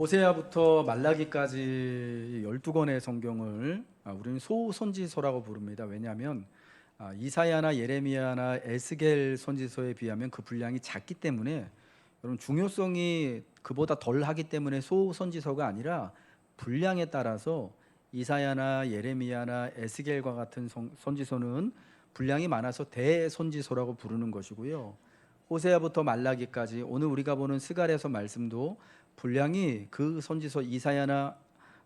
호세아부터 말라기까지 12권의 성경을 우리는 소선지서라고 부릅니다. 왜냐하면 이사야나 예레미야나 에스겔 선지서에 비하면 그 분량이 작기 때문에, 여러분, 중요성이 그보다 덜하기 때문에 소선지서가 아니라 분량에 따라서 이사야나 예레미야나 에스겔과 같은 선지서는 분량이 많아서 대선지서라고 부르는 것이고요. 호세아부터 말라기까지 오늘 우리가 보는 스가랴서 말씀도 분량이 그 선지서 이사야나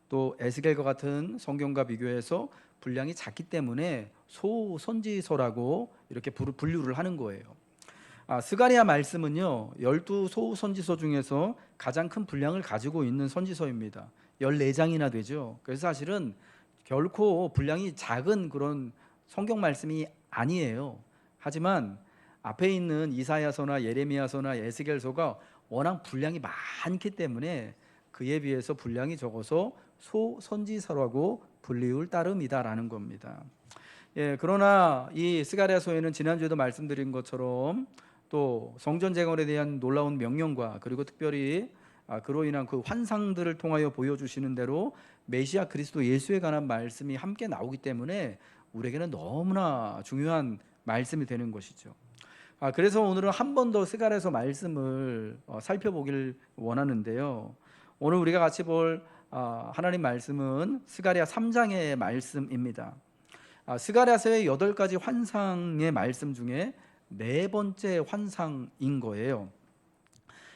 또 에스겔과 같은 성경과 비교해서 분량이 작기 때문에 소선지서라고 이렇게 분류를 하는 거예요. 스가랴 말씀은요, 12소선지서 중에서 가장 큰 분량을 가지고 있는 선지서입니다. 14장이나 되죠. 그래서 사실은 결코 분량이 작은 그런 성경 말씀이 아니에요. 하지만 앞에 있는 이사야서나 예레미야서나 에스겔서가 워낙 분량이 많기 때문에 그에 비해서 분량이 적어서 소선지서라고 불리울 따름이다라는 겁니다. 그러나 이 스가랴서에는 지난주에도 말씀드린 것처럼 또 성전 재건에 대한 놀라운 명령과, 그리고 특별히 그로 인한 그 환상들을 통하여 보여주시는 대로 메시아 그리스도 예수에 관한 말씀이 함께 나오기 때문에 우리에게는 너무나 중요한 말씀이 되는 것이죠. 그래서 오늘은 한 번 더 스가랴서 말씀을 살펴보길 원하는데요. 오늘 우리가 같이 볼 하나님 말씀은 스가랴 3장의 말씀입니다. 스가랴서의 8가지 환상의 말씀 중에 네 번째 환상인 거예요.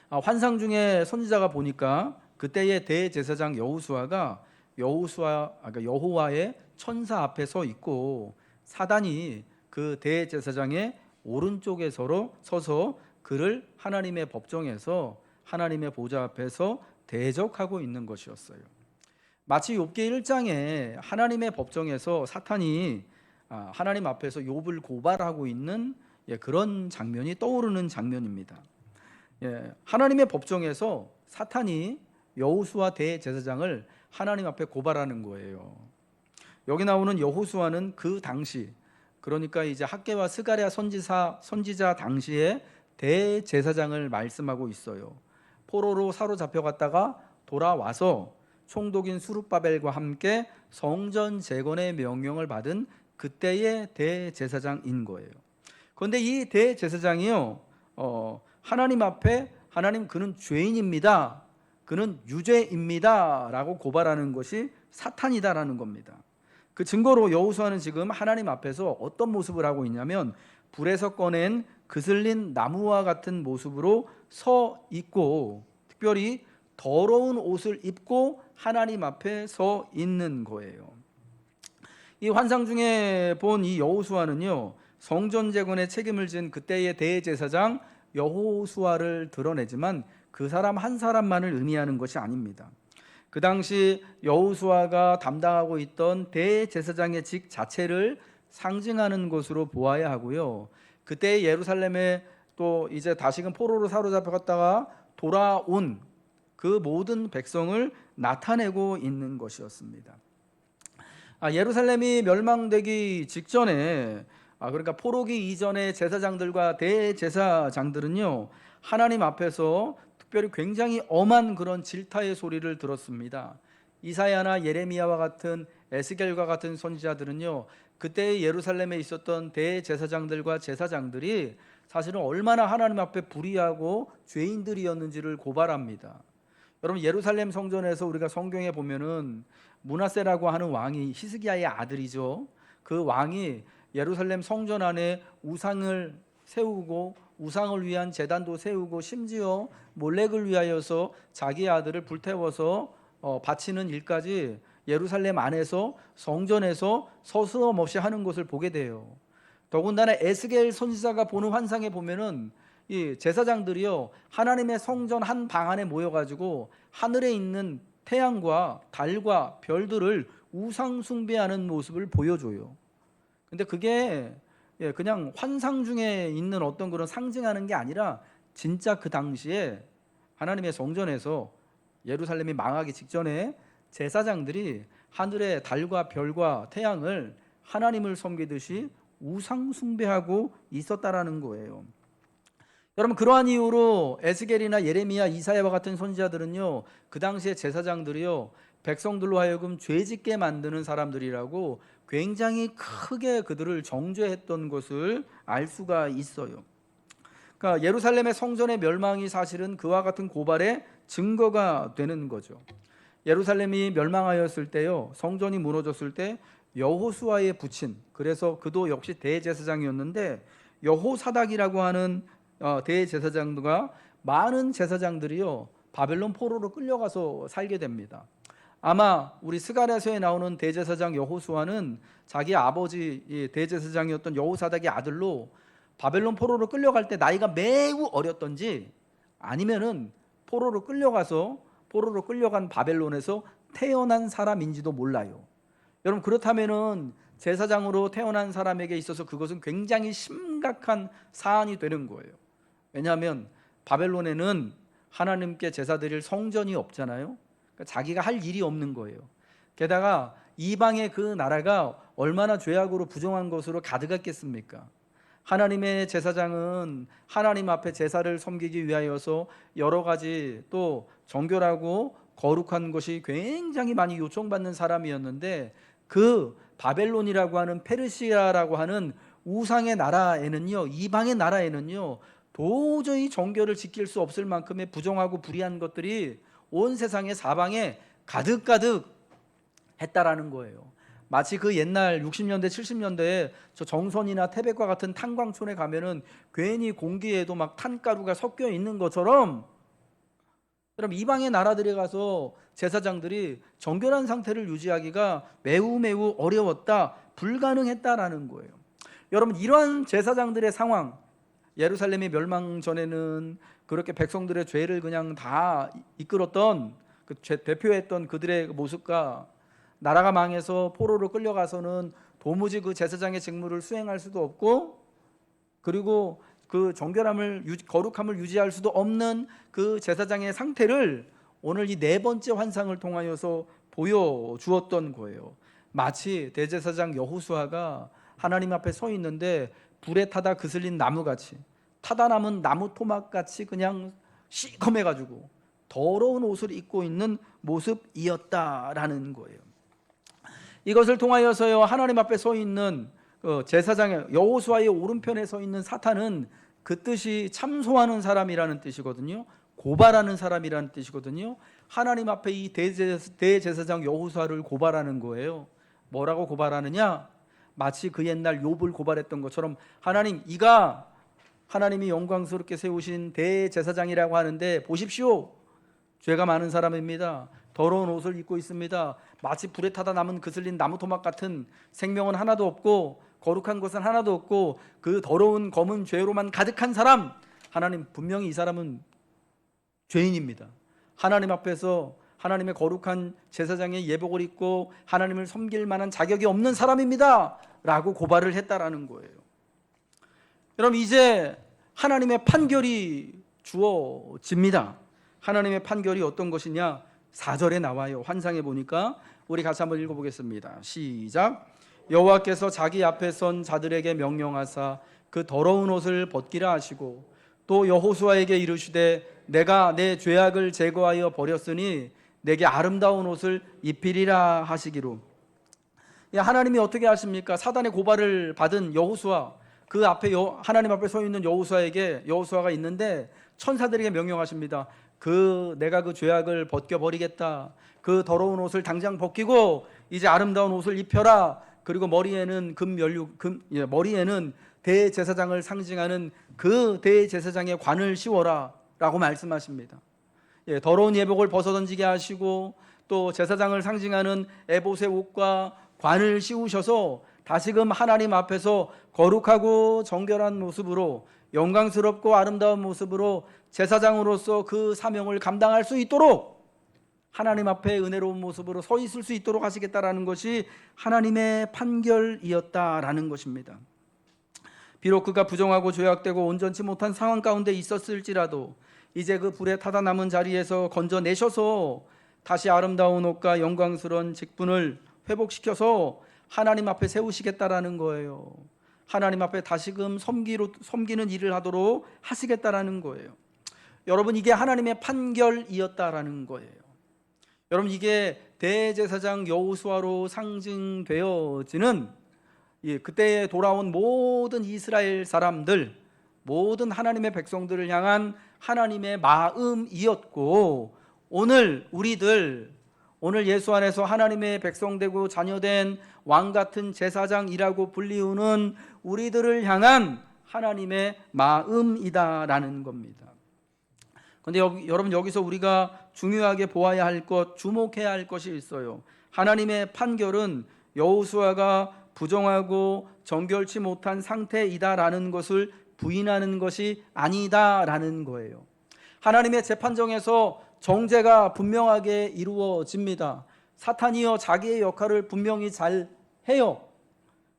환상 중에 선지자가 보니까 그때의 대제사장 여호수아가 여호와의 천사 앞에 서 있고, 사단이 그 대제사장의 오른쪽에 서서 그를 하나님의 법정에서 하나님의 보좌 앞에서 대적하고 있는 것이었어요. 마치 욥기 1장에 하나님의 법정에서 사탄이 하나님 앞에서 욥을 고발하고 있는 그런 장면이 떠오르는 장면입니다. 하나님의 법정에서 사탄이 여호수아 대제사장을 하나님 앞에 고발하는 거예요. 여기 나오는 여호수아는 그 당시, 그러니까 이제 학개와 스가랴 선지자 당시에 대제사장을 말씀하고 있어요. 포로로 사로잡혀갔다가 돌아와서 총독인 수룹바벨과 함께 성전 재건의 명령을 받은 그때의 대제사장인 거예요. 그런데 이 대제사장이요, 하나님 앞에 하나님, 그는 죄인입니다, 그는 유죄입니다 라고 고발하는 것이 사탄이다라는 겁니다. 그 증거로 여호수아는 지금 하나님 앞에서 어떤 모습을 하고 있냐면, 불에서 꺼낸 그슬린 나무와 같은 모습으로 서 있고, 특별히 더러운 옷을 입고 하나님 앞에 서 있는 거예요. 이 환상 중에 본 이 여호수아는요, 성전 재건에 책임을 진 그때의 대제사장 여호수아를 드러내지만 그 사람 한 사람만을 의미하는 것이 아닙니다. 그 당시 여호수아가 담당하고 있던 대제사장의 직 자체를 상징하는 것으로 보아야 하고요, 그때 예루살렘에 또 이제 다시금 포로로 사로잡혀갔다가 돌아온 그 모든 백성을 나타내고 있는 것이었습니다. 예루살렘이 멸망되기 직전에, 그러니까 포로기 이전의 제사장들과 대제사장들은요, 하나님 앞에서 특별히 굉장히 엄한 그런 질타의 소리를 들었습니다. 이사야나 예레미야와 같은, 에스겔과 같은 선지자들은요, 그때 예루살렘에 있었던 대제사장들과 제사장들이 사실은 얼마나 하나님 앞에 불의하고 죄인들이었는지를 고발합니다. 여러분, 예루살렘 성전에서 우리가 성경에 보면은 므낫세라고 하는 왕이 히스기야의 아들이죠. 그 왕이 예루살렘 성전 안에 우상을 세우고 우상을 위한 제단도 세우고, 심지어 몰렉을 위하여서 자기 아들을 불태워서 바치는 일까지 예루살렘 안에서 성전에서 서슴없이 하는 것을 보게 돼요. 더군다나 에스겔 선지자가 보는 환상에 보면은 이 제사장들이요, 하나님의 성전 한 방 안에 모여가지고 하늘에 있는 태양과 달과 별들을 우상 숭배하는 모습을 보여줘요. 근데 그게 그냥 환상 중에 있는 어떤 그런 상징하는 게 아니라 진짜 그 당시에 하나님의 성전에서 예루살렘이 망하기 직전에 제사장들이 하늘의 달과 별과 태양을 하나님을 섬기듯이 우상 숭배하고 있었다라는 거예요. 여러분, 그러한 이유로 에스겔이나 예레미야, 이사야와 같은 선지자들은요, 그 당시에 제사장들이요, 백성들로 하여금 죄짓게 만드는 사람들이라고 굉장히 크게 그들을 정죄했던 것을 알 수가 있어요. 그러니까 예루살렘의 성전의 멸망이 사실은 그와 같은 고발의 증거가 되는 거죠. 예루살렘이 멸망하였을 때요, 성전이 무너졌을 때 여호수아의 부친, 그래서 그도 역시 대제사장이었는데 여호사닥이라고 하는 대제사장과 많은 제사장들이요, 바벨론 포로로 끌려가서 살게 됩니다. 아마 우리 스가랴서에 나오는 대제사장 여호수아는 자기 아버지 대제사장이었던 여호사닥의 아들로 바벨론 포로로 끌려갈 때 나이가 매우 어렸던지, 아니면은 포로로 끌려간 바벨론에서 태어난 사람인지도 몰라요. 여러분, 그렇다면은 제사장으로 태어난 사람에게 있어서 그것은 굉장히 심각한 사안이 되는 거예요. 왜냐하면 바벨론에는 하나님께 제사 드릴 성전이 없잖아요. 그러니까 자기가 할 일이 없는 거예요. 게다가 이방의 그 나라가 얼마나 죄악으로 부정한 것으로 가득했겠습니까? 하나님의 제사장은 하나님 앞에 제사를 섬기기 위하여서 여러 가지 또 정결하고 거룩한 것이 굉장히 많이 요청받는 사람이었는데, 그 바벨론이라고 하는 페르시아라고 하는 우상의 나라에는요, 이방의 나라에는요, 도저히 정결을 지킬 수 없을 만큼의 부정하고 불의한 것들이 온 세상의 사방에 가득가득 했다라는 거예요. 마치 그 옛날 60년대 70년대에 저 정선이나 태백과 같은 탄광촌에 가면은 괜히 공기에도 막 탄가루가 섞여 있는 것처럼, 그럼 이방의 나라들에 가서 제사장들이 정결한 상태를 유지하기가 매우 매우 어려웠다, 불가능했다라는 거예요. 여러분, 이러한 제사장들의 상황, 예루살렘이 멸망 전에는 그렇게 백성들의 죄를 그냥 다 이끌었던, 대표했던 그들의 모습과 나라가 망해서 포로로 끌려가서는 도무지 그 제사장의 직무를 수행할 수도 없고, 그리고 그 정결함을 거룩함을 유지할 수도 없는 그 제사장의 상태를 오늘 이 네 번째 환상을 통하여서 보여주었던 거예요. 마치 대제사장 여호수아가 하나님 앞에 서 있는데 불에 타다 그슬린 나무같이, 타다 남은 나무 토막같이 그냥 시커매가지고 더러운 옷을 입고 있는 모습이었다라는 거예요. 이것을 통하여서요, 하나님 앞에 서 있는 제사장의 여호수아의 오른편에 서 있는 사탄은 그 뜻이 참소하는 사람이라는 뜻이거든요. 고발하는 사람이라는 뜻이거든요. 하나님 앞에 이 대제사장 여호수아를 고발하는 거예요. 뭐라고 고발하느냐? 마치 그 옛날 욥을 고발했던 것처럼, 하나님, 이가 하나님이 영광스럽게 세우신 대제사장이라고 하는데 보십시오, 죄가 많은 사람입니다. 더러운 옷을 입고 있습니다. 마치 불에 타다 남은 그슬린 나무 토막 같은 생명은 하나도 없고 거룩한 것은 하나도 없고 그 더러운 검은 죄로만 가득한 사람, 하나님, 분명히 이 사람은 죄인입니다. 하나님 앞에서 하나님의 거룩한 제사장의 예복을 입고 하나님을 섬길 만한 자격이 없는 사람입니다 라고 고발을 했다라는 거예요. 여러분, 이제 하나님의 판결이 주어집니다. 하나님의 판결이 어떤 것이냐? 4절에 나와요. 환상에 보니까 우리 같이 한번 읽어보겠습니다. 시작. 여호와께서 자기 앞에 선 자들에게 명령하사 그 더러운 옷을 벗기라 하시고, 또 여호수아에게 이르시되 내가 내 죄악을 제거하여 버렸으니 내게 아름다운 옷을 입히리라 하시기로. 하나님이 어떻게 하십니까? 사단의 고발을 받은 여호수아, 그 앞에 하나님 앞에 서 있는 여호수아가 있는데 천사들에게 명령하십니다. 내가 그 죄악을 벗겨버리겠다. 그 더러운 옷을 당장 벗기고 이제 아름다운 옷을 입혀라. 그리고 머리에는 머리에는 대제사장을 상징하는 그 대제사장의 관을 씌워라 라고 말씀하십니다. 더러운 예복을 벗어던지게 하시고 또 제사장을 상징하는 에봇의 옷과 관을 씌우셔서 다시금 하나님 앞에서 거룩하고 정결한 모습으로, 영광스럽고 아름다운 모습으로 제사장으로서 그 사명을 감당할 수 있도록, 하나님 앞에 은혜로운 모습으로 서 있을 수 있도록 하시겠다라는 것이 하나님의 판결이었다라는 것입니다. 비록 그가 부정하고 죄악되고 온전치 못한 상황 가운데 있었을지라도 이제 그 불에 타다 남은 자리에서 건져내셔서 다시 아름다운 옷과 영광스러운 직분을 회복시켜서 하나님 앞에 세우시겠다라는 거예요. 하나님 앞에 다시금 섬기는 일을 하도록 하시겠다라는 거예요. 여러분, 이게 하나님의 판결이었다라는 거예요. 여러분, 이게 대제사장 여호수아로 상징되어지는 그때에 돌아온 모든 이스라엘 사람들, 모든 하나님의 백성들을 향한 하나님의 마음이었고, 오늘 우리들, 오늘 예수 안에서 하나님의 백성되고 자녀된 왕같은 제사장이라고 불리우는 우리들을 향한 하나님의 마음이다라는 겁니다. 그런데 여러분, 여기서 우리가 중요하게 보아야 할 것, 주목해야 할 것이 있어요. 하나님의 판결은 여호수아가 부정하고 정결치 못한 상태이다라는 것을 부인하는 것이 아니다라는 거예요. 하나님의 재판정에서 정죄가 분명하게 이루어집니다. 사탄이요, 자기의 역할을 분명히 잘 해요.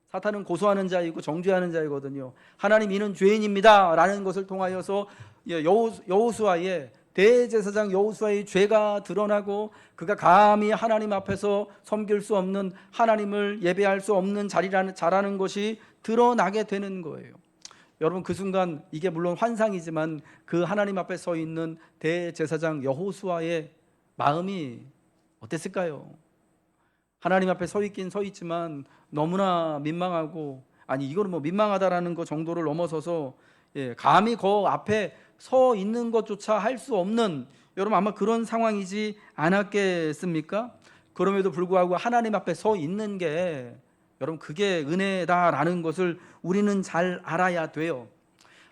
사탄은 고소하는 자이고 정죄하는 자이거든요. 하나님, 이는 죄인입니다 라는 것을 통하여서 여호수아의, 대제사장 여호수아의 죄가 드러나고, 그가 감히 하나님 앞에서 섬길 수 없는, 하나님을 예배할 수 없는 자라는 것이 드러나게 되는 거예요. 여러분, 그 순간, 이게 물론 환상이지만 그 하나님 앞에 서 있는 대제사장 여호수아의 마음이 어땠을까요? 하나님 앞에 서 있긴 서 있지만 너무나 민망하고, 아니, 이거는 뭐 민망하다라는 것 정도를 넘어서서 감히 그 앞에 서 있는 것조차 할 수 없는, 여러분, 아마 그런 상황이지 않았겠습니까? 그럼에도 불구하고 하나님 앞에 서 있는 게, 여러분, 그게 은혜다라는 것을 우리는 잘 알아야 돼요.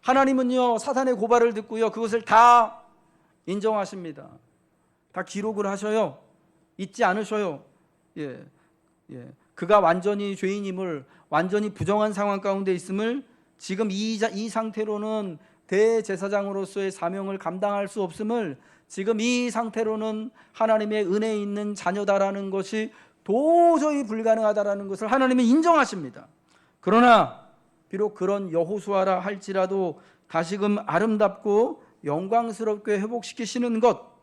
하나님은요, 사탄의 고발을 듣고요, 그것을 다 인정하십니다. 다 기록을 하셔요. 잊지 않으셔요. 그가 완전히 죄인임을, 완전히 부정한 상황 가운데 있음을, 지금 이 상태로는 대제사장으로서의 사명을 감당할 수 없음을, 지금 이 상태로는 하나님의 은혜 있는 자녀다라는 것이 도저히 불가능하다라는 것을 하나님은 인정하십니다. 그러나 비록 그런 여호수아라 할지라도 다시금 아름답고 영광스럽게 회복시키시는 것,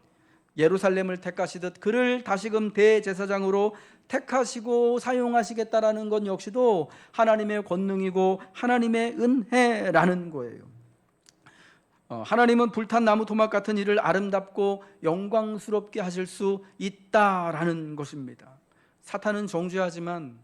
예루살렘을 택하시듯 그를 다시금 대제사장으로 택하시고 사용하시겠다라는 것 역시도 하나님의 권능이고 하나님의 은혜라는 거예요. 하나님은 불탄 나무 토막 같은 일을 아름답고 영광스럽게 하실 수 있다라는 것입니다. 사탄은 정죄하지만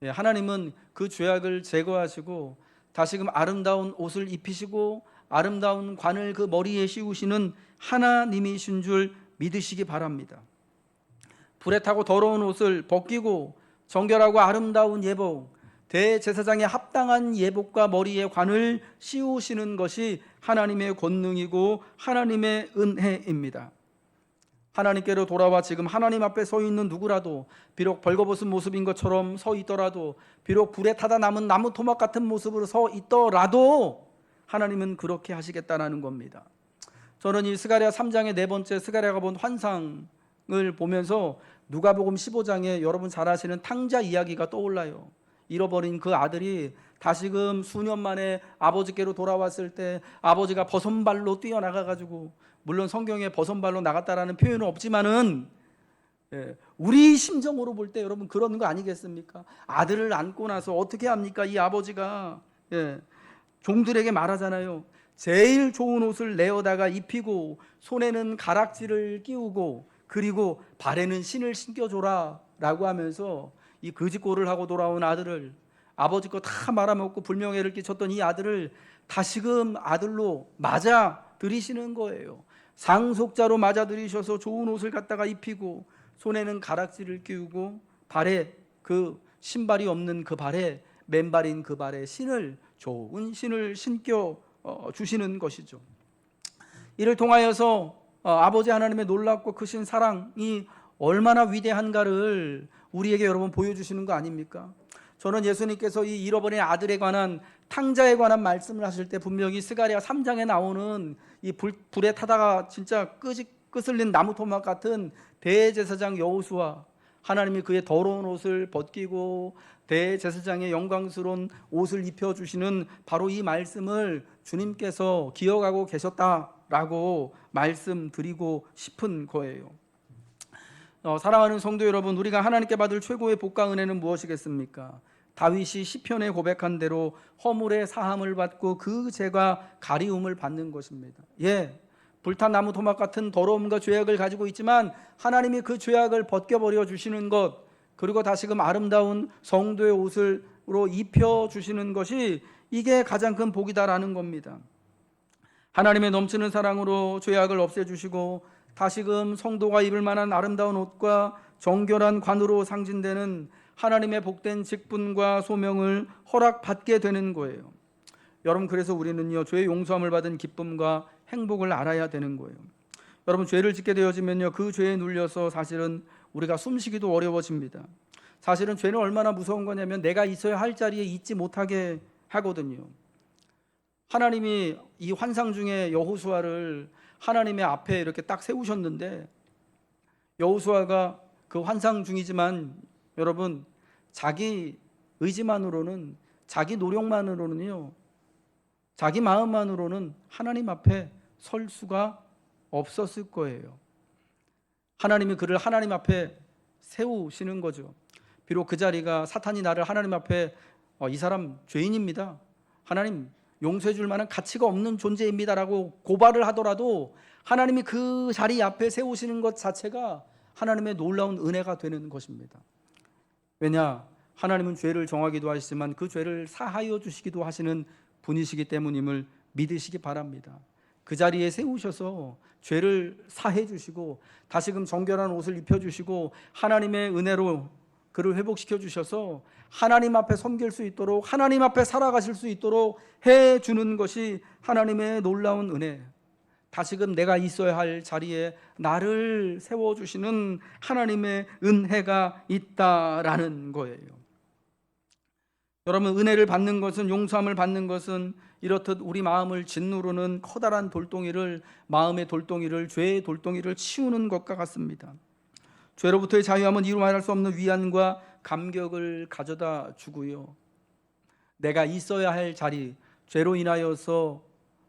하나님은 그 죄악을 제거하시고 다시금 아름다운 옷을 입히시고 아름다운 관을 그 머리에 씌우시는 하나님이신 줄 믿으시기 바랍니다. 불에 타고 더러운 옷을 벗기고 정결하고 아름다운 예복, 대제사장에 합당한 예복과 머리에 관을 씌우시는 것이 하나님의 권능이고 하나님의 은혜입니다. 하나님께로 돌아와 지금 하나님 앞에 서 있는 누구라도, 비록 벌거벗은 모습인 것처럼 서 있더라도, 비록 불에 타다 남은 나무 토막 같은 모습으로 서 있더라도 하나님은 그렇게 하시겠다는 겁니다. 저는 이 스가랴 3장의 네 번째, 스가랴가 본 환상을 보면서 누가복음 15장에 여러분 잘 아시는 탕자 이야기가 떠올라요. 잃어버린 그 아들이 다시금 수년 만에 아버지께로 돌아왔을 때 아버지가 버선발로 뛰어나가가지고, 물론 성경에 버선발로 나갔다라는 표현은 없지만은 우리 심정으로 볼 때 여러분 그런 거 아니겠습니까? 아들을 안고 나서 어떻게 합니까? 이 아버지가 종들에게 말하잖아요. 제일 좋은 옷을 내어다가 입히고 손에는 가락지를 끼우고 그리고 발에는 신을 신겨줘라 라고 하면서 이 거짓골을 하고 돌아온 아들을, 아버지 거 다 말아먹고 불명예를 끼쳤던 이 아들을 다시금 아들로 맞아 들이시는 거예요. 상속자로 맞아 들이셔서 좋은 옷을 갖다가 입히고 손에는 가락지를 끼우고 발에 그 신발이 없는 그 발에, 맨발인 그 발에 좋은 신을 신겨 주시는 것이죠. 이를 통하여서 아버지 하나님의 놀랍고 크신 사랑이 얼마나 위대한가를 우리에게 여러분 보여주시는 거 아닙니까? 저는 예수님께서 이 잃어버린 아들에 관한, 탕자에 관한 말씀을 하실 때 분명히 스가랴 3장에 나오는 이 불에 타다가 진짜 끄슬린 나무 토막 같은 대제사장 여호수아, 하나님이 그의 더러운 옷을 벗기고 대제사장의 영광스러운 옷을 입혀주시는 바로 이 말씀을 주님께서 기억하고 계셨다라고 말씀드리고 싶은 거예요. 사랑하는 성도 여러분, 우리가 하나님께 받을 최고의 복과 은혜는 무엇이겠습니까? 다윗이 시편에 고백한 대로 허물의 사함을 받고 그 죄가 가리움을 받는 것입니다. 예, 불탄 나무 토막 같은 더러움과 죄악을 가지고 있지만 하나님이 그 죄악을 벗겨버려 주시는 것, 그리고 다시금 아름다운 성도의 옷으로 입혀 주시는 것이 이게 가장 큰 복이다라는 겁니다. 하나님의 넘치는 사랑으로 죄악을 없애주시고 다시금 성도가 입을 만한 아름다운 옷과 정결한 관으로 상징되는 하나님의 복된 직분과 소명을 허락받게 되는 거예요. 여러분, 그래서 우리는요, 죄의 용서함을 받은 기쁨과 행복을 알아야 되는 거예요. 여러분, 죄를 짓게 되어지면요, 그 죄에 눌려서 사실은 우리가 숨쉬기도 어려워집니다. 사실은 죄는 얼마나 무서운 거냐면 내가 있어야 할 자리에 있지 못하게 하거든요. 하나님이 이 환상 중에 여호수아를 하나님의 앞에 이렇게 딱 세우셨는데, 여호수아가 그 환상 중이지만 여러분, 자기 의지만으로는, 자기 노력만으로는요, 자기 마음만으로는 하나님 앞에 설 수가 없었을 거예요. 하나님이 그를 하나님 앞에 세우시는 거죠. 비록 그 자리가 사탄이 나를 하나님 앞에 이 사람 죄인입니다, 하나님 용서해 줄 만한 가치가 없는 존재입니다라고 고발을 하더라도 하나님이 그 자리 앞에 세우시는 것 자체가 하나님의 놀라운 은혜가 되는 것입니다. 왜냐? 하나님은 죄를 정하기도 하시지만 그 죄를 사하여 주시기도 하시는 분이시기 때문임을 믿으시기 바랍니다. 그 자리에 세우셔서 죄를 사해 주시고 다시금 정결한 옷을 입혀 주시고 하나님의 은혜로 그를 회복시켜 주셔서 하나님 앞에 섬길 수 있도록, 하나님 앞에 살아가실 수 있도록 해 주는 것이 하나님의 놀라운 은혜, 다시금 내가 있어야 할 자리에 나를 세워주시는 하나님의 은혜가 있다라는 거예요. 여러분, 은혜를 받는 것은, 용서함을 받는 것은 이렇듯 우리 마음을 짓누르는 커다란 돌덩이를, 마음의 돌덩이를, 죄의 돌덩이를 치우는 것과 같습니다. 죄로부터의 자유함은 이루 말할 수 없는 위안과 감격을 가져다 주고요, 내가 있어야 할 자리, 죄로 인하여서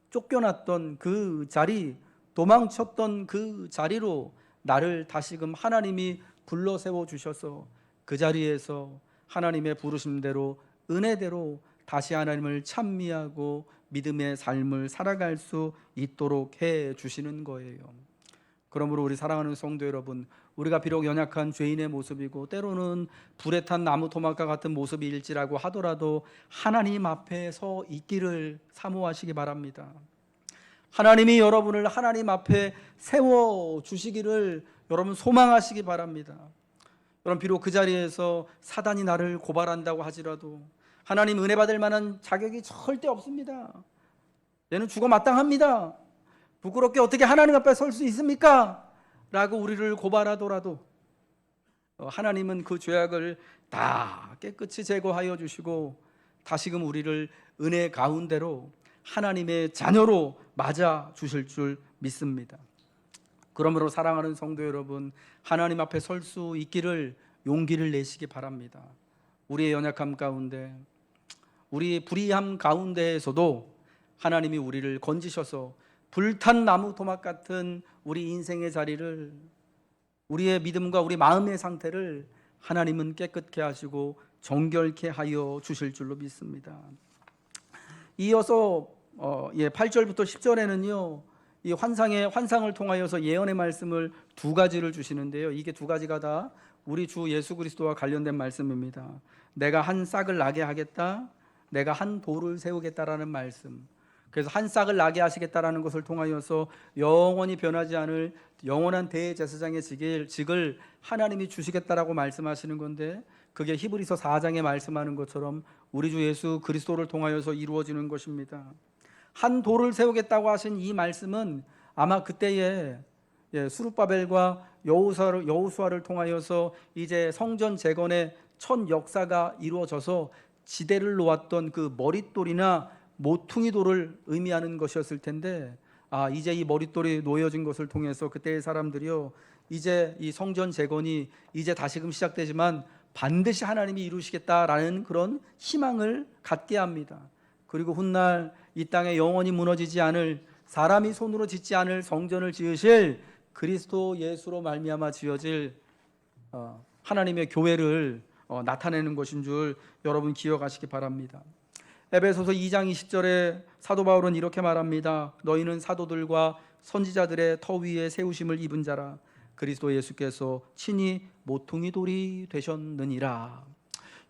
쫓겨났던 그 자리, 도망쳤던 그 자리로 나를 다시금 하나님이 불러 세워 주셔서 그 자리에서 하나님의 부르심대로, 은혜대로 다시 하나님을 찬미하고 믿음의 삶을 살아갈 수 있도록 해 주시는 거예요. 그러므로 우리 사랑하는 성도 여러분, 우리가 비록 연약한 죄인의 모습이고 때로는 불에 탄 나무 토막과 같은 모습일지라고 하더라도 하나님 앞에 서 있기를 사모하시기 바랍니다. 하나님이 여러분을 하나님 앞에 세워주시기를 여러분 소망하시기 바랍니다. 여러분, 비록 그 자리에서 사단이 나를 고발한다고 하지라도 하나님 은혜 받을 만한 자격이 절대 없습니다. 얘는 죽어 마땅합니다. 부끄럽게 어떻게 하나님 앞에 설 수 있습니까? 라고 우리를 고발하더라도 하나님은 그 죄악을 다 깨끗이 제거하여 주시고 다시금 우리를 은혜 가운데로 하나님의 자녀로 맞아 주실 줄 믿습니다. 그러므로 사랑하는 성도 여러분, 하나님 앞에 설 수 있기를 용기를 내시기 바랍니다. 우리의 연약함 가운데, 우리 불의함 가운데에서도 하나님이 우리를 건지셔서 불탄 나무 토막 같은 우리 인생의 자리를, 우리의 믿음과 우리 마음의 상태를 하나님은 깨끗게 하시고 정결케 하여 주실 줄로 믿습니다. 이어서 8절부터 10절에는요, 이 환상을 통하여서 예언의 말씀을 두 가지를 주시는데요, 이게 두 가지가 다 우리 주 예수 그리스도와 관련된 말씀입니다. 내가 한 싹을 나게 하겠다, 내가 한 돌을 세우겠다라는 말씀. 그래서 한 싹을 나게 하시겠다라는 것을 통하여서 영원히 변하지 않을 영원한 대제사장의 직을 하나님이 주시겠다라고 말씀하시는 건데, 그게 히브리서 4장에 말씀하는 것처럼 우리 주 예수 그리스도를 통하여서 이루어지는 것입니다. 한 돌을 세우겠다고 하신 이 말씀은 아마 그때에 스룹바벨과 여호수아를 통하여서 이제 성전 재건의 첫 역사가 이루어져서 지대를 놓았던 그 머릿돌이나 모퉁이 돌을 의미하는 것이었을 텐데, 이제 이 머릿돌이 놓여진 것을 통해서 그때의 사람들이요, 이제 이 성전 재건이 이제 다시금 시작되지만 반드시 하나님이 이루시겠다라는 그런 희망을 갖게 합니다. 그리고 훗날 이 땅에 영원히 무너지지 않을, 사람이 손으로 짓지 않을 성전을 지으실 그리스도 예수로 말미암아 지어질 하나님의 교회를 나타내는 것인 줄 여러분 기억하시기 바랍니다. 에베소서 2장 20절에 사도 바울은 이렇게 말합니다. 너희는 사도들과 선지자들의 터 위에 세우심을 입은 자라. 그리스도 예수께서 친히 모퉁이 돌이 되셨느니라.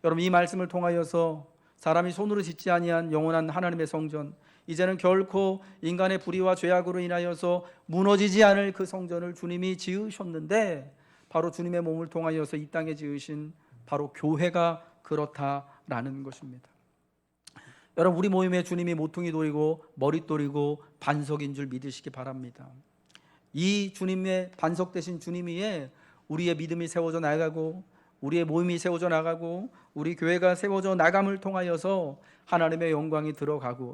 여러분, 이 말씀을 통하여서 사람이 손으로 짓지 아니한 영원한 하나님의 성전, 이제는 결코 인간의 불의와 죄악으로 인하여서 무너지지 않을 그 성전을 주님이 지으셨는데, 바로 주님의 몸을 통하여서 이 땅에 지으신 바로 교회가 그렇다라는 것입니다. 여러분, 우리 모임에 주님이 모퉁이 돌이고 머릿돌이고 반석인 줄 믿으시기 바랍니다. 이 주님의 반석 되신 주님 위에 우리의 믿음이 세워져 나가고, 우리의 모임이 세워져 나가고, 우리 교회가 세워져 나감을 통하여서 하나님의 영광이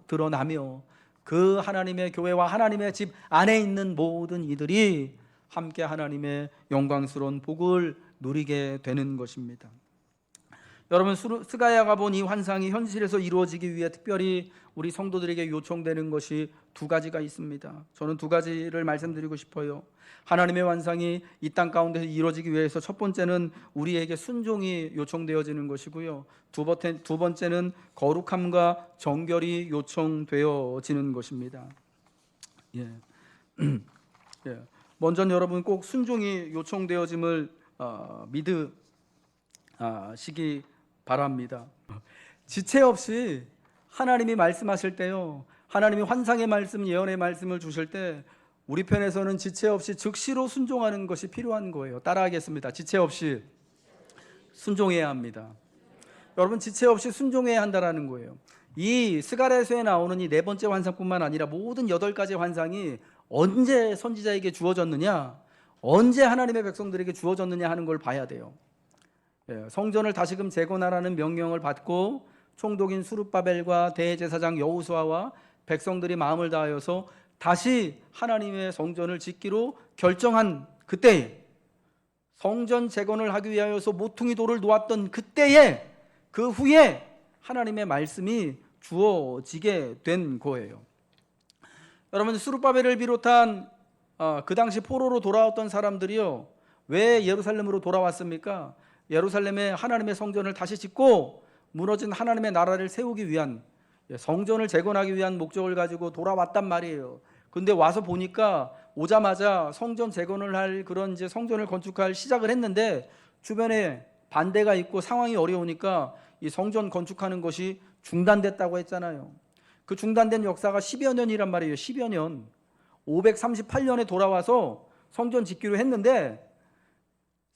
드러나며 그 하나님의 교회와 하나님의 집 안에 있는 모든 이들이 함께 하나님의 영광스러운 복을 누리게 되는 것입니다. 여러분, 스가랴가 본 이 환상이 현실에서 이루어지기 위해 특별히 우리 성도들에게 요청되는 것이 두 가지가 있습니다. 저는 두 가지를 말씀드리고 싶어요. 하나님의 환상이 이 땅 가운데서 이루어지기 위해서 첫 번째는 우리에게 순종이 요청되어지는 것이고요, 두 번째는 거룩함과 정결이 요청되어지는 것입니다. 예. 예. 먼저 여러분 꼭 순종이 요청되어짐을 믿으시기 바랍니다. 지체 없이 하나님이 말씀하실 때요, 하나님이 환상의 말씀, 예언의 말씀을 주실 때 우리 편에서는 지체 없이 즉시로 순종하는 것이 필요한 거예요. 따라하겠습니다. 지체 없이 순종해야 합니다. 여러분, 지체 없이 순종해야 한다는 거예요. 이 스가랴서에 나오는 이 네 번째 환상뿐만 아니라 모든 8가지 환상이 언제 선지자에게 주어졌느냐, 언제 하나님의 백성들에게 주어졌느냐 하는 걸 봐야 돼요. 성전을 다시금 재건하라는 명령을 받고 총독인 수룹바벨과 대제사장 여호수아와 백성들이 마음을 다하여서 다시 하나님의 성전을 짓기로 결정한 그때에, 성전 재건을 하기 위하여서 모퉁이 돌을 놓았던 그때에, 그 후에 하나님의 말씀이 주어지게 된 거예요. 여러분, 수룹바벨을 비롯한 그 당시 포로로 돌아왔던 사람들이요, 왜 예루살렘으로 돌아왔습니까? 예루살렘에 하나님의 성전을 다시 짓고 무너진 하나님의 나라를 세우기 위한, 성전을 재건하기 위한 목적을 가지고 돌아왔단 말이에요. 근데 와서 보니까 오자마자 성전 재건을 할 그런 이제 성전을 건축할 시작을 했는데 주변에 반대가 있고 상황이 어려우니까 이 성전 건축하는 것이 중단됐다고 했잖아요. 그 중단된 역사가 10여 년이란 말이에요. 10여 년. 538년에 돌아와서 성전 짓기로 했는데,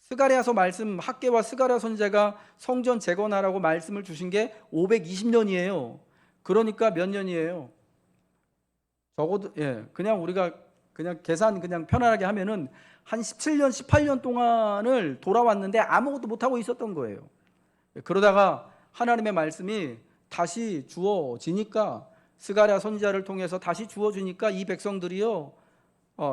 스가랴서 말씀, 학개와 스가랴 선지자가 성전 재건하라고 말씀을 주신 게 520년이에요. 그러니까 몇 년이에요? 적어도 그냥 우리가 그냥 계산 그냥 편안하게 하면은 한 17년, 18년 동안을 돌아왔는데 아무것도 못 하고 있었던 거예요. 그러다가 하나님의 말씀이 다시 주어지니까, 스가랴 선지자를 통해서 다시 주어지니까 이 백성들이요,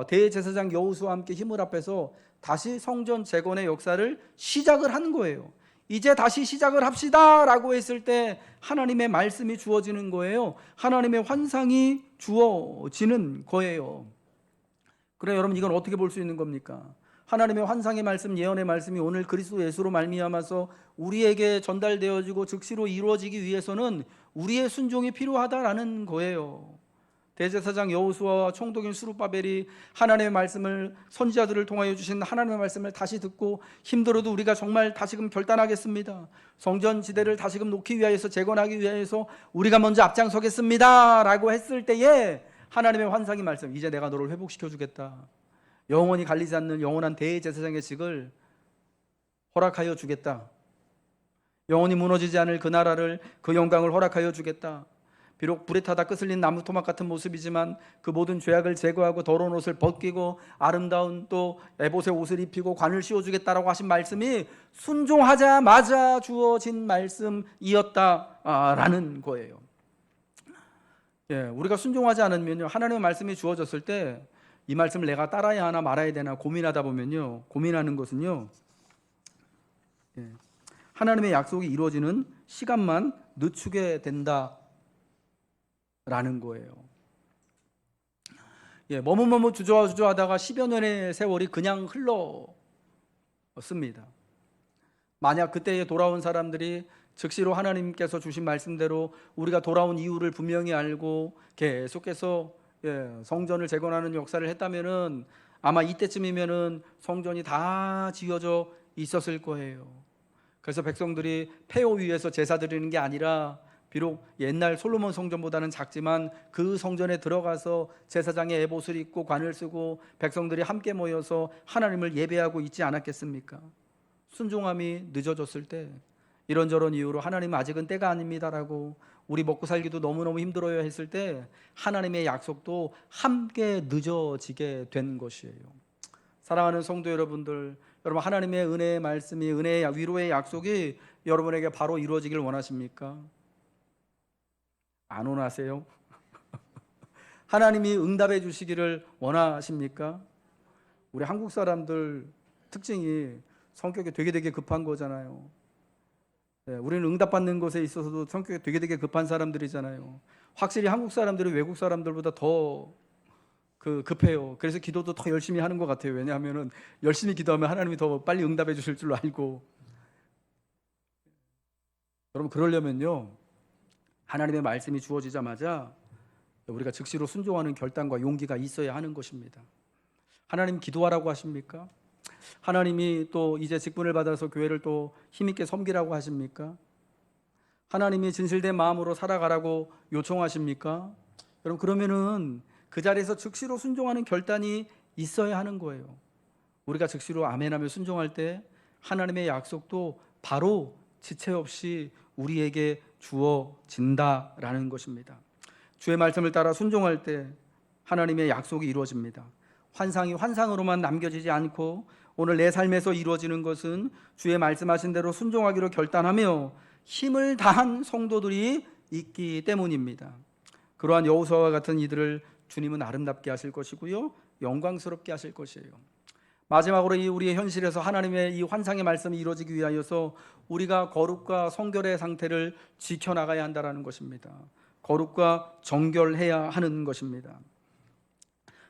대제사장 여호수아와 함께 힘을 합해서 다시 성전 재건의 역사를 시작을 한 거예요. 이제 다시 시작을 합시다 라고 했을 때 하나님의 말씀이 주어지는 거예요. 하나님의 환상이 주어지는 거예요. 그래, 여러분, 이건 어떻게 볼 수 있는 겁니까? 하나님의 환상의 말씀, 예언의 말씀이 오늘 그리스도 예수로 말미암아서 우리에게 전달되어지고 즉시로 이루어지기 위해서는 우리의 순종이 필요하다라는 거예요. 대제사장 여호수아와 총독인 수룹바벨이 하나님의 말씀을, 선지자들을 통하여 주신 하나님의 말씀을 다시 듣고 힘들어도 우리가 정말 다시금 결단하겠습니다, 성전 지대를 다시금 놓기 위하여서, 재건하기 위하여서 우리가 먼저 앞장서겠습니다 라고 했을 때에 하나님의 환상의 말씀, 이제 내가 너를 회복시켜 주겠다, 영원히 갈리지 않는 영원한 대제사장의 직을 허락하여 주겠다, 영원히 무너지지 않을 그 나라를, 그 영광을 허락하여 주겠다, 비록 불에 타다 끄슬린 나무 토막 같은 모습이지만 그 모든 죄악을 제거하고 더러운 옷을 벗기고 아름다운 또 에봇의 옷을 입히고 관을 씌워주겠다라고 하신 말씀이 순종하자마자 주어진 말씀이었다라는 거예요. 우리가 순종하지 않으면요, 하나님의 말씀이 주어졌을 때 이 말씀을 내가 따라야 하나 말아야 되나 고민하다 보면요, 고민하는 것은요, 하나님의 약속이 이루어지는 시간만 늦추게 된다 라는 거예요. 머뭇머뭇 주저하다가 10여 년의 세월이 그냥 흘렀습니다. 만약 그때에 돌아온 사람들이 즉시로 하나님께서 주신 말씀대로 우리가 돌아온 이유를 분명히 알고 계속해서 성전을 재건하는 역사를 했다면은 아마 이때쯤이면은 성전이 다 지어져 있었을 거예요. 그래서 백성들이 폐허 위에서 제사 드리는 게 아니라 비록 옛날 솔로몬 성전보다는 작지만 그 성전에 들어가서 제사장의 에봇을 입고 관을 쓰고 백성들이 함께 모여서 하나님을 예배하고 있지 않았겠습니까? 순종함이 늦어졌을 때 이런저런 이유로 하나님 아직은 때가 아닙니다라고 우리 먹고 살기도 너무너무 힘들어요 했을 때 하나님의 약속도 함께 늦어지게 된 것이에요. 사랑하는 성도 여러분들, 여러분 하나님의 은혜의 말씀이 은혜의 위로의 약속이 여러분에게 바로 이루어지길 원하십니까? 안 원하세요? 하나님이 응답해 주시기를 원하십니까? 우리 한국 사람들 특징이 성격이 되게 급한 거잖아요. 우리는 응답받는 것에 있어서도 성격이 되게 급한 사람들이잖아요. 확실히 한국 사람들이 외국 사람들보다 더 급해요. 그래서 기도도 더 열심히 하는 것 같아요. 왜냐하면 열심히 기도하면 하나님이 더 빨리 응답해 주실 줄 알고. 여러분 그러려면요, 하나님의 말씀이 주어지자마자 우리가 즉시로 순종하는 결단과 용기가 있어야 하는 것입니다. 하나님 기도하라고 하십니까? 하나님이 또 이제 직분을 받아서 교회를 또 힘있게 섬기라고 하십니까? 하나님이 진실된 마음으로 살아가라고 요청하십니까? 여러분 그러면은 그 자리에서 즉시로 순종하는 결단이 있어야 하는 거예요. 우리가 즉시로 아멘하며 순종할 때 하나님의 약속도 바로 지체 없이 우리에게 주어진다라는 것입니다. 주의 말씀을 따라 순종할 때 하나님의 약속이 이루어집니다. 환상이 환상으로만 남겨지지 않고 오늘 내 삶에서 이루어지는 것은 주의 말씀하신 대로 순종하기로 결단하며 힘을 다한 성도들이 있기 때문입니다. 그러한 여호수아와 같은 이들을 주님은 아름답게 하실 것이고요, 영광스럽게 하실 것이에요. 마지막으로 이 우리의 현실에서 하나님의 이 환상의 말씀이 이루어지기 위하여서 우리가 거룩과 성결의 상태를 지켜나가야 한다는 것입니다. 거룩과 정결해야 하는 것입니다.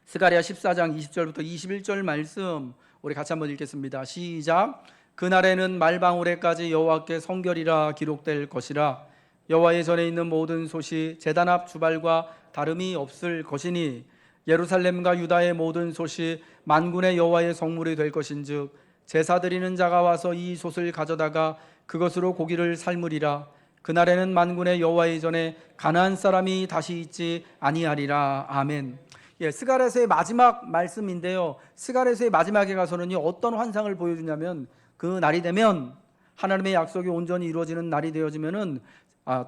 스가랴 14장 20절부터 21절 말씀 우리 같이 한번 읽겠습니다. 시작. 그날에는 말방울에까지 여호와께 성결이라 기록될 것이라. 여호와의 전에 있는 모든 솥이 제단 앞 주발과 다름이 없을 것이니 예루살렘과 유다의 모든 솥이 만군의 여호와의 성물이 될 것인즉 제사 드리는 자가 와서 이 솥을 가져다가 그것으로 고기를 삶으리라. 그날에는 만군의 여호와의 전에 가나안 사람이 다시 있지 아니하리라. 아멘. 스가랴서의 마지막 말씀인데요, 스가랴서의 마지막에 가서는요 어떤 환상을 보여주냐면 그 날이 되면 하나님의 약속이 온전히 이루어지는 날이 되어지면은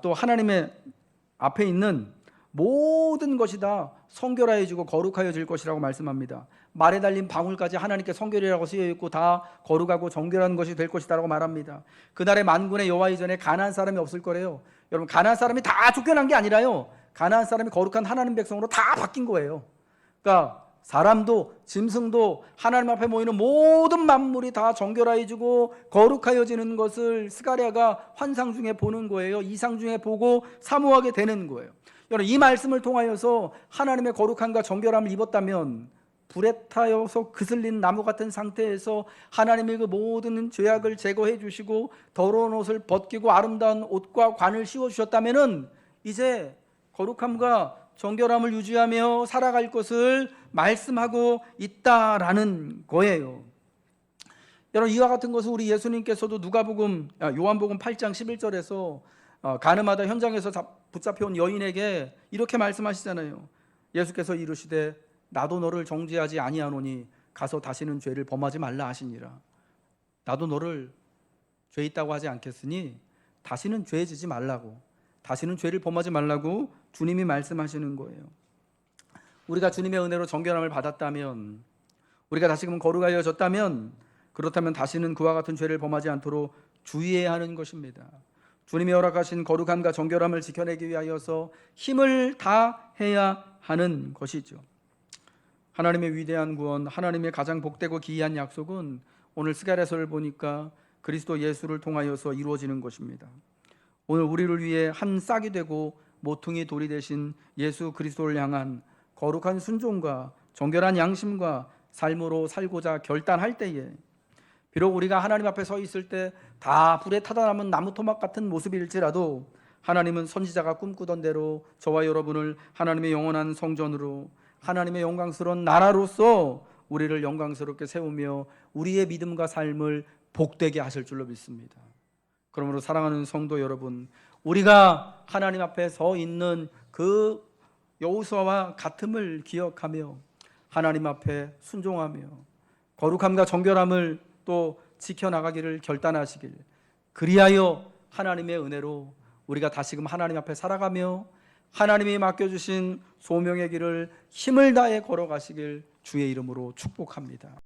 또 하나님의 앞에 있는 모든 것이 다 성결하여지고 거룩하여질 것이라고 말씀합니다. 말에 달린 방울까지 하나님께 성결이라고 쓰여 있고 다 거룩하고 정결한 것이 될 것이다라고 말합니다. 그날에 만군의 여호와의 전에 가나안 사람이 없을 거래요. 여러분 가나안 사람이 다 쫓겨난 게 아니라요, 가나안 사람이 거룩한 하나님 백성으로 다 바뀐 거예요. 그러니까 사람도 짐승도 하나님 앞에 모이는 모든 만물이 다 정결하여지고 거룩하여지는 것을 스가랴가 환상 중에 보는 거예요. 이상 중에 보고 사모하게 되는 거예요. 여러분 이 말씀을 통하여서 하나님의 거룩함과 정결함을 입었다면 불에 타여서 그슬린 나무 같은 상태에서 하나님의 그 모든 죄악을 제거해 주시고 더러운 옷을 벗기고 아름다운 옷과 관을 씌워 주셨다면은 이제 거룩함과 정결함을 유지하며 살아갈 것을 말씀하고 있다라는 거예요. 여러분 이와 같은 것을 우리 예수님께서도 요한복음 8장 11절에서 가늠하다 현장에서 붙잡혀온 여인에게 이렇게 말씀하시잖아요. 예수께서 이르시되 나도 너를 정죄하지 아니하노니 가서 다시는 죄를 범하지 말라 하시니라. 나도 너를 죄 있다고 하지 않겠으니 다시는 죄 지지 말라고, 다시는 죄를 범하지 말라고 주님이 말씀하시는 거예요. 우리가 주님의 은혜로 정결함을 받았다면, 우리가 다시금 거룩하여졌다면, 그렇다면 다시는 그와 같은 죄를 범하지 않도록 주의해야 하는 것입니다. 주님이 허락하신 거룩함과 정결함을 지켜내기 위하여서 힘을 다해야 하는 것이죠. 하나님의 위대한 구원, 하나님의 가장 복되고 기이한 약속은 오늘 스가랴서를 보니까 그리스도 예수를 통하여서 이루어지는 것입니다. 오늘 우리를 위해 한 싹이 되고 모퉁이 돌이 되신 예수 그리스도를 향한 거룩한 순종과 정결한 양심과 삶으로 살고자 결단할 때에 비록 우리가 하나님 앞에 서 있을 때 다 불에 타다 남은 나무 토막 같은 모습일지라도 하나님은 선지자가 꿈꾸던 대로 저와 여러분을 하나님의 영원한 성전으로 하나님의 영광스러운 나라로서 우리를 영광스럽게 세우며 우리의 믿음과 삶을 복되게 하실 줄로 믿습니다. 그러므로 사랑하는 성도 여러분, 우리가 하나님 앞에 서 있는 그 여호수아와 같음을 기억하며 하나님 앞에 순종하며 거룩함과 정결함을 또 지켜나가기를 결단하시길, 그리하여 하나님의 은혜로 우리가 다시금 하나님 앞에 살아가며 하나님이 맡겨주신 소명의 길을 힘을 다해 걸어가시길 주의 이름으로 축복합니다.